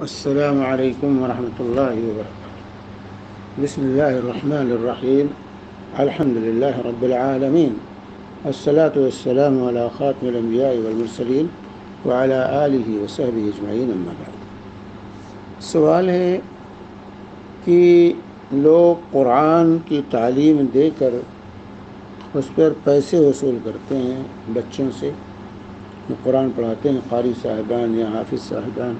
السلام علیکم ورحمۃ اللہ وبرکاتہ۔ بسم اللہ الرحمن الرحیم، الحمد للہ رب العالمین، الصلاۃ والسلام علی خاتم الانبیاء والمرسلین وعلی آلہ وصحبہ اجمعین، اما بعد۔ سوال ہے کہ لوگ قرآن کی تعلیم دے کر اس پر پیسے وصول کرتے ہیں بچوں سے، قرآن پڑھاتے ہیں قاری صاحبان یا حافظ صاحبان،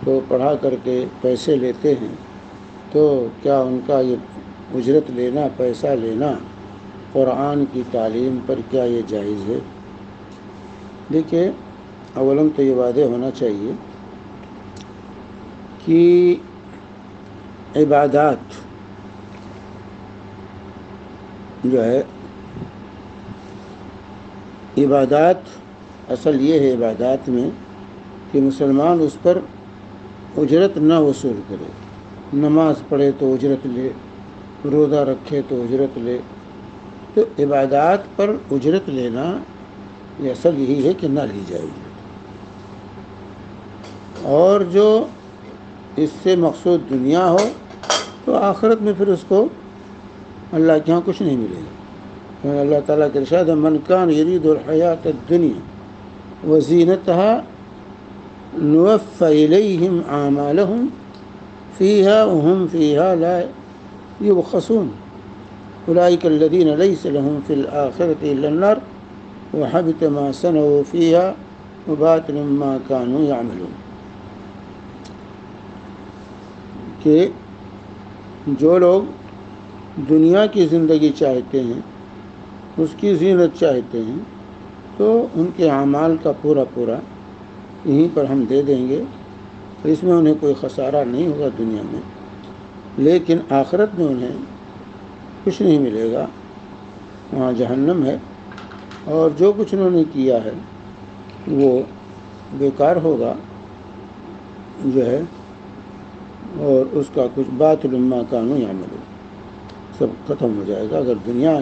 تو پڑھا کر کے پیسے لیتے ہیں، تو کیا ان کا یہ اجرت لینا، پیسہ لینا قرآن کی تعلیم پر کیا یہ جائز ہے؟ دیکھیے، اولاً تو یہ واضح ہونا چاہیے کہ عبادات جو ہے، عبادات اصل یہ ہے عبادات میں کہ مسلمان اس پر اجرت نہ وصول کرے۔ نماز پڑھے تو اجرت لے، روزہ رکھے تو اجرت لے، تو عبادات پر اجرت لینا یہ اصل یہی ہے کہ نہ لی جائے اجرت۔ اور جو اس سے مقصود دنیا ہو تو آخرت میں پھر اس کو اللہ کے ہاں کچھ نہیں ملے گا۔ اللہ تعالیٰ کے ارشاد ہے، من کان یرید الحیات الدنیا وزینتها نوفی الیہم اعمالہم فیہا وہم فیہا لا یبخسون اولئک الذین لیس لہم فی الآخرۃ الا النار وحبط ما صنعوا فیہا وباطل ما کانوا یعملون۔ کہ جو لوگ دنیا کی زندگی چاہتے ہیں، اس کی زینت چاہتے ہیں، تو ان کے اعمال کا پورا یہیں پر ہم دے دیں گے، اس میں انہیں کوئی خسارہ نہیں ہوگا دنیا میں، لیکن آخرت میں انہیں کچھ نہیں ملے گا، وہاں جہنم ہے، اور جو کچھ انہوں نے کیا ہے وہ بیکار ہوگا جو ہے، اور اس کا کچھ باطل ما کانوا یعملون، سب ختم ہو جائے گا اگر دنیا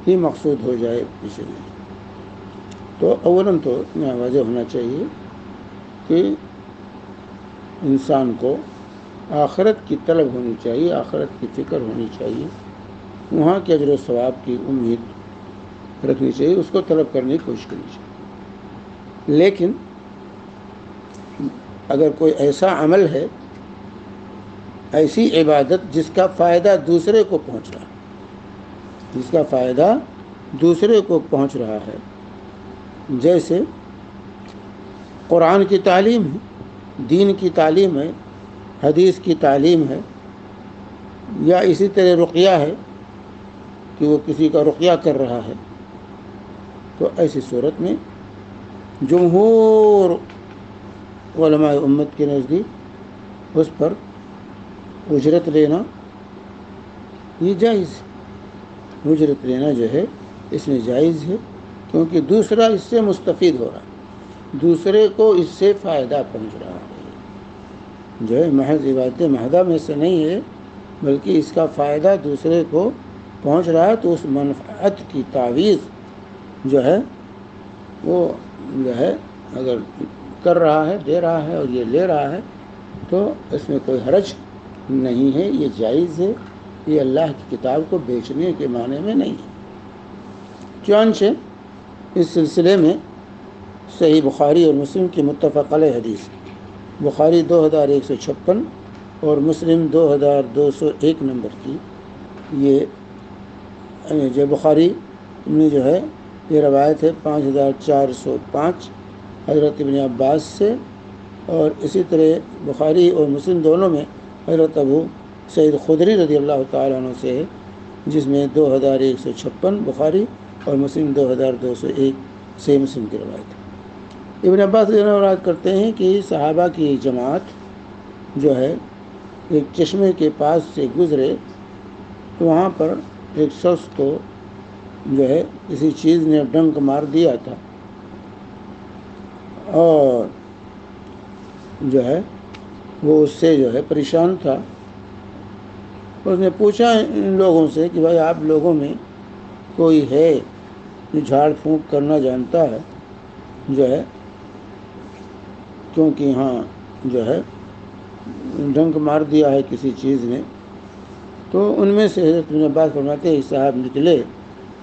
ہی مقصود ہو جائے پیچھے نہیں۔ تو اولاً تو یہاں واضح ہونا چاہیے کہ انسان کو آخرت کی طلب ہونی چاہیے، آخرت کی فکر ہونی چاہیے، وہاں کے اجر و ثواب کی امید رکھنی چاہیے، اس کو طلب کرنے کی کوشش کرنی چاہیے۔ لیکن اگر کوئی ایسا عمل ہے، ایسی عبادت جس کا فائدہ دوسرے کو پہنچ رہا ہے، جس کا فائدہ دوسرے کو پہنچ رہا ہے، جیسے قرآن کی تعلیم ہے، دین کی تعلیم ہے، حدیث کی تعلیم ہے، یا اسی طرح رقیہ ہے کہ وہ کسی کا رقیہ کر رہا ہے، تو ایسی صورت میں جمہور علماء امت کے نزدیک اس پر اجرت لینا یہ جائز ہے۔ اجرت لینا جو ہے اس میں جائز ہے، کیونکہ دوسرا اس سے مستفید ہو رہا ہے، دوسرے کو اس سے فائدہ پہنچ رہا ہے، جو ہے محض عبادت محضہ میں سے نہیں ہے، بلکہ اس کا فائدہ دوسرے کو پہنچ رہا ہے، تو اس منفعت کی تعویض جو ہے وہ جو ہے اگر کر رہا ہے، دے رہا ہے اور یہ لے رہا ہے، تو اس میں کوئی حرج نہیں ہے، یہ جائز ہے، یہ اللہ کی کتاب کو بیچنے کے معنی میں نہیں ہے۔ چنانچہ اس سلسلے میں صحیح بخاری اور مسلم کی متفق علیہ حدیث، بخاری 2156 اور مسلم 2201 نمبر کی، یہ جو بخاری میں جو ہے یہ روایت ہے 5405 حضرت ابن عباس سے، اور اسی طرح بخاری اور مسلم دونوں میں حضرت ابو سعید خدری رضی اللہ تعالیٰ عنہ سے ہے، جس میں 2156 بخاری اور مسلم 2201 سے مسلم کی روایت ہے۔ ابن عباس رضی اللہ عنہ روایت کرتے ہیں کہ صحابہ کی جماعت جو ہے ایک چشمے کے پاس سے گزرے، تو وہاں پر ایک شخص کو جو ہے کسی چیز نے ڈنک مار دیا تھا، اور جو ہے وہ اس سے جو ہے پریشان تھا۔ اس نے پوچھا ان لوگوں سے کہ بھائی آپ لوگوں میں کوئی ہے جو جھاڑ پھونک کرنا جانتا ہے جو ہے، کیونکہ یہاں جو ہے ڈنک مار دیا ہے کسی چیز نے، تو ان میں سے حضرت ابن عباس فرماتے ہیں صاحب نکلے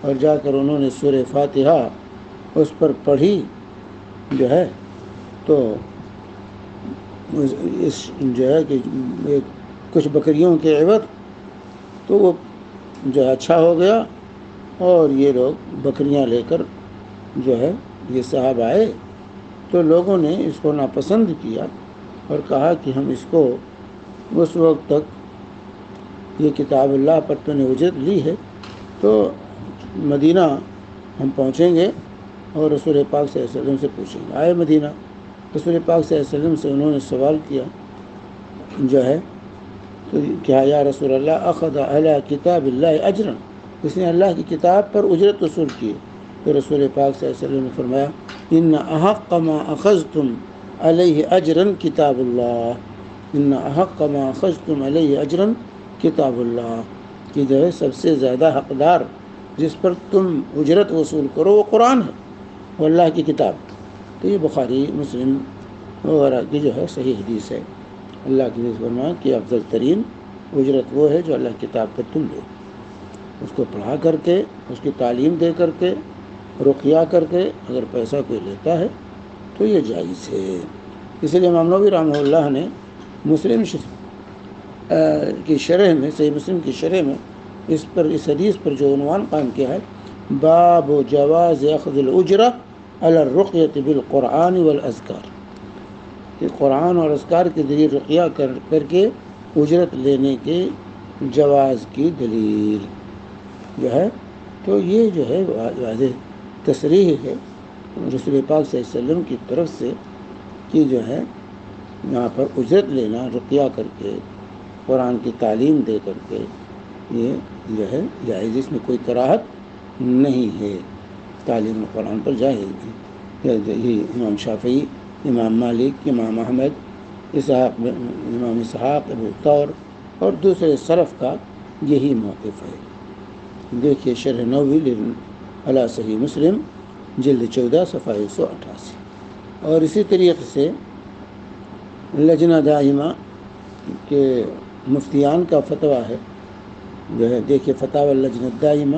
اور جا کر انہوں نے سورہ فاتحہ اس پر پڑھی جو ہے، تو اس جو ہے کہ کچھ بکریوں کے عوض تو وہ جو ہے اچھا ہو گیا، اور یہ لوگ بکریاں لے کر جو ہے یہ صاحب آئے، تو لوگوں نے اس کو ناپسند کیا اور کہا کہ ہم اس کو اس وقت تک یہ کتاب اللہ پر تو نے اجرت لی ہے، تو مدینہ ہم پہنچیں گے اور رسول پاک صلی اللہ علیہ وسلم سے پوچھیں گے۔ آئے مدینہ، رسول پاک صلی اللہ علیہ وسلم سے انہوں نے سوال کیا جو ہے، تو کیا یا رسول اللہ اخذ علی کتاب اللہ اجرا، اس نے اللہ کی کتاب پر اجرت وصول کی؟ تو رسول پاک صلی اللہ علیہ وسلم نے فرمایا ان احق ما اخذتم علیہ اجرا کتاب اللہ، ان احق ما اخذتم علیہ اجرا کتاب اللہ، کہ جو ہے سب سے زیادہ حقدار جس پر تم اجرت وصول کرو وہ قرآن ہے، وہ اللہ کی کتاب۔ تو یہ بخاری مسلم وغیرہ کی جو ہے صحیح حدیث ہے۔ اللہ کی حدیث فرمایا کہ افضل ترین اجرت وہ ہے جو اللہ کی کتاب پر تم دو، اس کو پڑھا کر کے، اس کی تعلیم دے کر کے، رقیہ کر کے، اگر پیسہ کوئی لیتا ہے تو یہ جائز ہے۔ اس لیے امام نووی رحمہ اللہ نے مسلم کی شرح میں، صحیح مسلم کی شرح میں اس حدیث پر جو عنوان قائم کیا ہے، باب جواز اخذ الاجرہ علی الرقیۃ بالقرآن والاذکار، کہ قرآن اور اذکار کے ذریعے رقیہ کر کے اجرت لینے کے جواز کی دلیل جو ہے، تو یہ جو ہے واضح تصریح ہے رسول پاک صلی اللہ علیہ وسلم کی طرف سے کہ جو ہے یہاں پر اجرت لینا رقیہ کر کے، قرآن کی تعلیم دے کر کے، یہ جو ہے جائز، اس میں کوئی کراہت نہیں ہے، تعلیم قرآن پر جائز ہے۔ یہی امام شافعی، امام مالک، امام احمد، امام اسحاق، ابو ثور اور دوسرے سلف کا یہی موقف ہے۔ دیکھیے شرح نووی علی صحیح مسلم جلد 14 صفحہ 188۔ اور اسی طریقے سے لجنہ دائمہ کے مفتیان کا فتویٰ ہے جو ہے، دیکھیے فتاوی اللجنہ دائمہ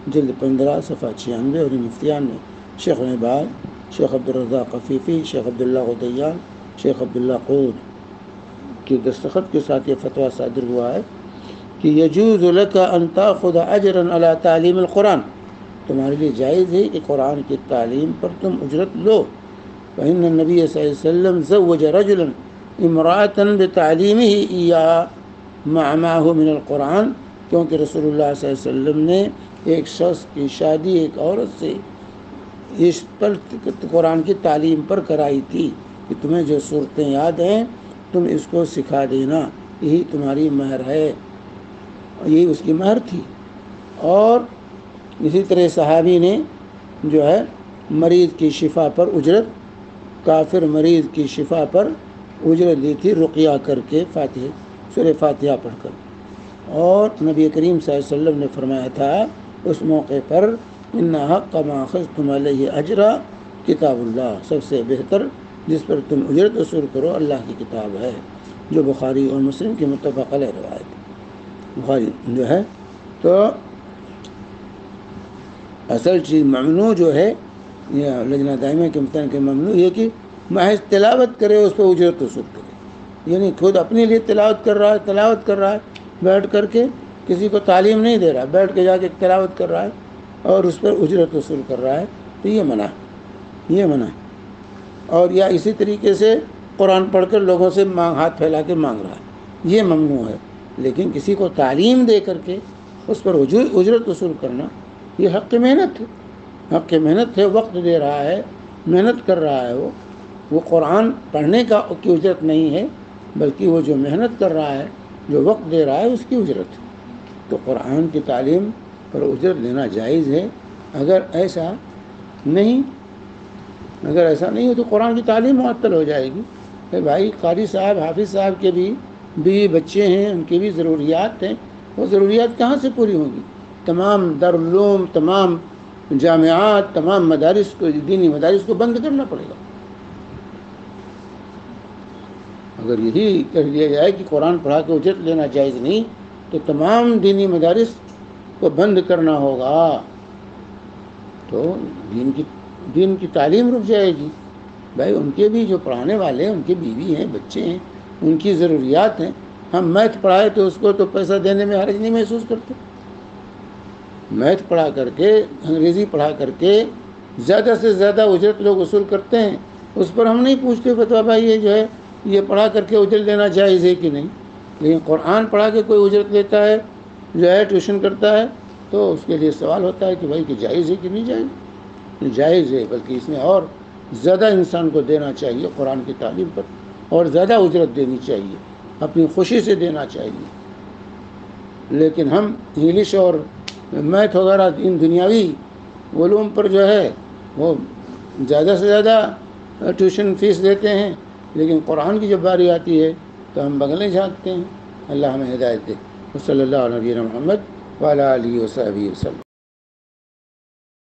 جلد 15 صفحہ 96، اور مفتیان میں شیخ باز، شیخ عبدالرزاق خفیفی، شیخ عبداللہ غدیان، شیخ عبداللہ قود کی دستخط کے ساتھ یہ فتویٰ صادر ہوا ہے کہ یجوز لک ان تاخذ اجرا علی تعلیم القرآن، تمہارے لیے جائز ہے کہ قرآن کی تعلیم پر تم اجرت لو۔ فإن النبی صلی اللہ علیہ وسلم زوج رجلا امرأة بتعلیمہ ایاہ مع معه من القرآن، کیونکہ رسول اللہ صلی اللہ علیہ وسلم نے ایک شخص کی شادی ایک عورت سے اس پر قرآن کی تعلیم پر کرائی تھی کہ تمہیں جو صورتیں یاد ہیں تم اس کو سکھا دینا، یہی تمہاری مہر ہے، یہی اس کی مہر تھی۔ اور اسی طرح صحابی نے جو ہے مریض کی شفا پر اجرت، کافر مریض کی شفا پر اجرت دی تھی رقیہ کر کے، فاتحہ سورہ فاتحہ پڑھ کر۔ اور نبی کریم صلی اللہ علیہ وسلم نے فرمایا تھا اس موقع پر ان حق ما اخذتم علیہ اجرا کتاب اللہ، سب سے بہتر جس پر تم اجرت وصول کرو اللہ کی کتاب ہے، جو بخاری اور مسلم کی متفق علیہ روایت بخاری جو ہے۔ تو اصل چیز ممنوع جو ہے یہ لجنہ دائمہ کے مطابق کہ ممنوع یہ کہ محض تلاوت کرے اس پہ اجرت وصول کرے، یعنی خود اپنے لیے تلاوت کر رہا ہے بیٹھ کر کے، کسی کو تعلیم نہیں دے رہا، بیٹھ کے جا کے تلاوت کر رہا ہے اور اس پر اجرت وصول کر رہا ہے، تو یہ منع ہے۔ اور یا اسی طریقے سے قرآن پڑھ کر لوگوں سے ہاتھ پھیلا کے مانگ رہا ہے، یہ ممنوع ہے۔ لیکن کسی کو تعلیم دے کر کے اس پر اجرت وصول کرنا یہ حق محنت ہے، حق محنت ہے، وقت دے رہا ہے، محنت کر رہا ہے، وہ قرآن پڑھنے کی اجرت نہیں ہے، بلکہ وہ جو محنت کر رہا ہے، جو وقت دے رہا ہے، اس کی اجرت ہے۔ تو قرآن کی تعلیم پر اجرت لینا جائز ہے۔ اگر ایسا نہیں ہو تو قرآن کی تعلیم معطل ہو جائے گی۔ کہ بھائی قاری صاحب، حافظ صاحب کے بھی بیوی بچے ہیں، ان کی بھی ضروریات ہیں، وہ ضروریات کہاں سے پوری ہوں گی؟ تمام دارالعلوم، تمام جامعات، تمام مدارس کو، دینی مدارس کو بند کرنا پڑے گا۔ اگر یہی کر دیا جائے کہ قرآن پڑھا کے اجرت لینا جائز نہیں تو تمام دینی مدارس کو بند کرنا ہوگا، تو دین کی تعلیم رک جائے گی۔ بھائی ان کے بھی جو پڑھانے والے ہیں، ان کے بیوی ہیں، بچے ہیں، ان کی ضروریات ہیں۔ ہم میتھ پڑھائے تو اس کو تو پیسہ دینے میں حرج نہیں محسوس کرتے۔ میتھ پڑھا کر کے، انگریزی پڑھا کر کے زیادہ سے زیادہ اجرت لوگ وصول کرتے ہیں، اس پر ہم نہیں پوچھتے فتویٰ بھائی یہ جو ہے یہ پڑھا کر کے اجرت لینا جائز ہے کہ نہیں۔ لیکن قرآن پڑھا کے کوئی اجرت لیتا ہے، جو ہے ٹیوشن کرتا ہے، تو اس کے لیے سوال ہوتا ہے کہ بھائی کہ جائز ہے کہ نہیں جائز؟ جائز ہے، بلکہ اس میں اور زیادہ انسان کو دینا چاہیے قرآن کی تعلیم پر، اور زیادہ اجرت دینی چاہیے، اپنی خوشی سے دینا چاہیے۔ لیکن ہم انگلش اور میتھ وغیرہ ان دنیاوی علوم پر جو ہے وہ زیادہ سے زیادہ ٹیوشن فیس دیتے ہیں، لیکن قرآن کی جب باری آتی ہے تو ہم بغلیں جھانکتے ہیں۔ اللہ ہمیں ہدایت دے۔ صلی اللہ علیہ محمد وعلی آلہ وصحبہ وسلم۔